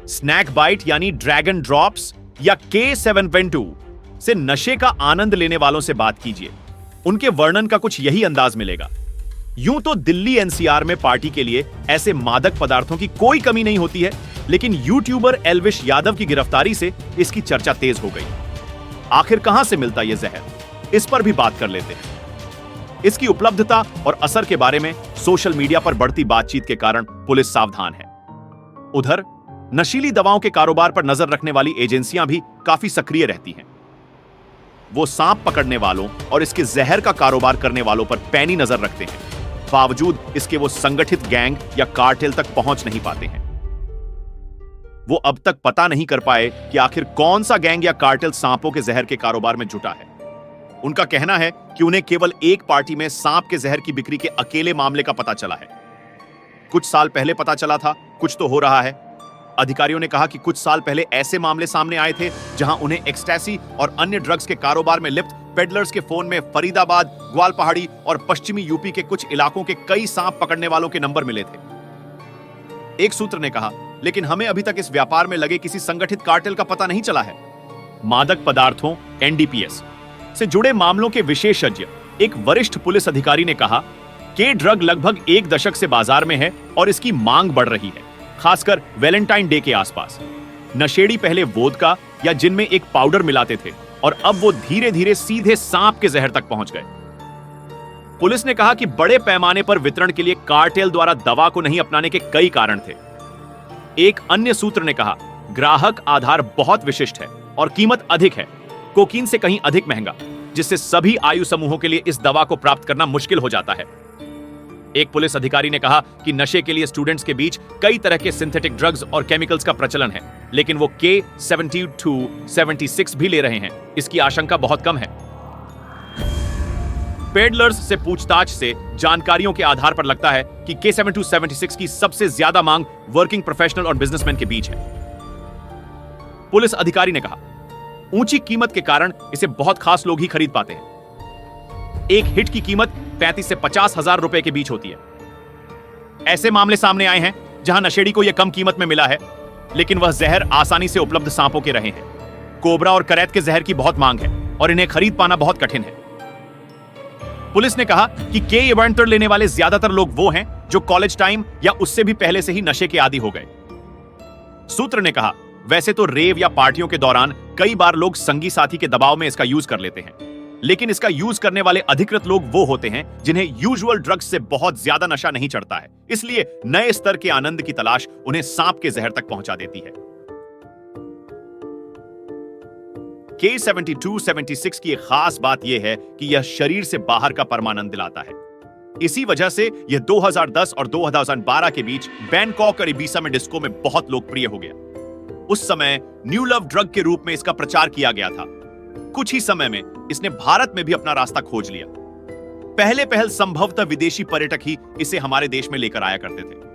Snake bite यानी dragon drops या K712 से नशे का आनंद लेने वालों से बात कीजिए। उनके वर्णन का कुछ यही अंदाज मिलेगा। यूं तो दिल्ली एनसीआर में पार्टी के लिए ऐसे मादक पदार्थों की कोई कमी नहीं होती है, लेकिन यूट्यूबर एल्विश यादव की गिरफ्तारी से इसकी चर्चा तेज हो गई। आखिर कहां से मिलता यह जहर, इस पर भी बात कर लेते हैं। इसकी उपलब्धता और असर के बारे में सोशल मीडिया पर बढ़ती बातचीत के कारण पुलिस सावधान है। उधर नशीली दवाओं के कारोबार पर नजर रखने वाली एजेंसियां भी काफी सक्रिय रहती हैं। वो सांप पकड़ने वालों और इसके जहर का कारोबार करने वालों पर पैनी नजर रखते हैं, बावजूद इसके वो संगठित गैंग या कार्टेल तक पहुंच नहीं पाते हैं। वो अब तक पता नहीं कर पाए कि आखिर कौन सा गैंग या कार्टेल सांपों के जहर के कारोबार में जुटा है। उनका कहना है कि उन्हें केवल एक पार्टी में सांप के जहर की बिक्री के अकेले मामले का पता चला है। कुछ साल पहले पता चला था, कुछ तो हो रहा है। अधिकारियों ने कहा कि कुछ साल पहले ऐसे मामले सामने आए थे जहां उन्हें एक्सटेसी और अन्य ड्रग्स के कारोबार में लिप्त पेडलर्स के फोन में फरीदाबाद, ग्वालपहाड़ी और पश्चिमी यूपी के कुछ इलाकों के कई सांप पकड़ने वालों के नंबर मिले थे। एक सूत्र ने कहा, लेकिन हमें अभी तक इस व्यापार में लगे किसी संगठित कार्टेल का पता नहीं चला है। मादक पदार्थों एनडीपीएस से जुड़े मामलों के विशेषज्ञ एक वरिष्ठ पुलिस अधिकारी ने कहा कि ड्रग लगभग 1 दशक से बाजार में है और इसकी मांग बढ़ रही है, खासकर वैलेंटाइन डे के आसपास। नशेड़ी पहले वोदका या जिन में एक पाउडर मिलाते थे और अब वो धीरे धीरे सीधे सांप के जहर तक पहुंच गए। पुलिस ने कहा कि बड़े पैमाने पर वितरण के लिए कार्टेल द्वारा दवा को नहीं अपनाने के कई कारण थे। एक अन्य सूत्र ने कहा, ग्राहक आधार बहुत विशिष्ट है और कीमत अधिक है, कोकीन से कहीं अधिक महंगा, जिससे सभी आयु समूहों के लिए इस दवा को प्राप्त करना मुश्किल हो जाता है। एक पुलिस अधिकारी ने कहा कि नशे के लिए स्टूडेंट्स के बीच कई तरह के सिंथेटिक ड्रग्स और केमिकल्स का प्रचलन है, लेकिन वो K72, 76 भी ले रहे हैं। इसकी आशंका बहुत कम है। पेडलर्स से पूछताछ से जानकारियों के आधार पर लगता है कि K72, 76 की सबसे ज्यादा मांग वर्किंग प्रोफेशनल और बिजनेसमैन के बीच है। पुलिस अधिकारी ने कहा, ऊंची कीमत के कारण इसे बहुत खास लोग ही खरीद पाते हैं। एक हिट की कीमत 35 से 50 हजार रुपए के बीच होती है। ऐसे मामले सामने आए हैं जहां नशेड़ी को यह कम कीमत में मिला है, लेकिन वह जहर आसानी से उपलब्ध सांपों के रहे हैं। कोबरा और करैत के जहर की बहुत मांग है और इन्हें खरीद पाना बहुत कठिन है। पुलिस ने कहा कि K71 लेने वाले ज्यादातर लोग वो हैं जो कॉलेज टाइम या उससे भी पहले से ही नशे के आदी हो गए। सूत्र ने कहा, वैसे तो रेव या पार्टियों के दौरान कई बार लोग संगी साथी के दबाव में इसका यूज कर लेते हैं, लेकिन इसका यूज करने वाले अधिकृत लोग वो होते हैं जिन्हें यूजुअल ड्रग्स से बहुत ज्यादा नशा नहीं चढ़ता है, इसलिए नए स्तर के आनंद की तलाश उन्हें सांप के जहर तक पहुंचा देती है। K72, 76 की एक खास बात यह है कि यह शरीर से बाहर का परमानंद दिलाता है। इसी वजह से यह 2010 और 2012 के बीच बैंकॉक और इबीसा में डिस्को में बहुत लोकप्रिय हो गया। उस समय न्यू लव ड्रग के रूप में इसका प्रचार किया गया था। कुछ ही समय में इसने भारत में भी अपना रास्ता खोज लिया। पहले संभवतः विदेशी पर्यटक ही इसे हमारे देश में लेकर आया करते थे।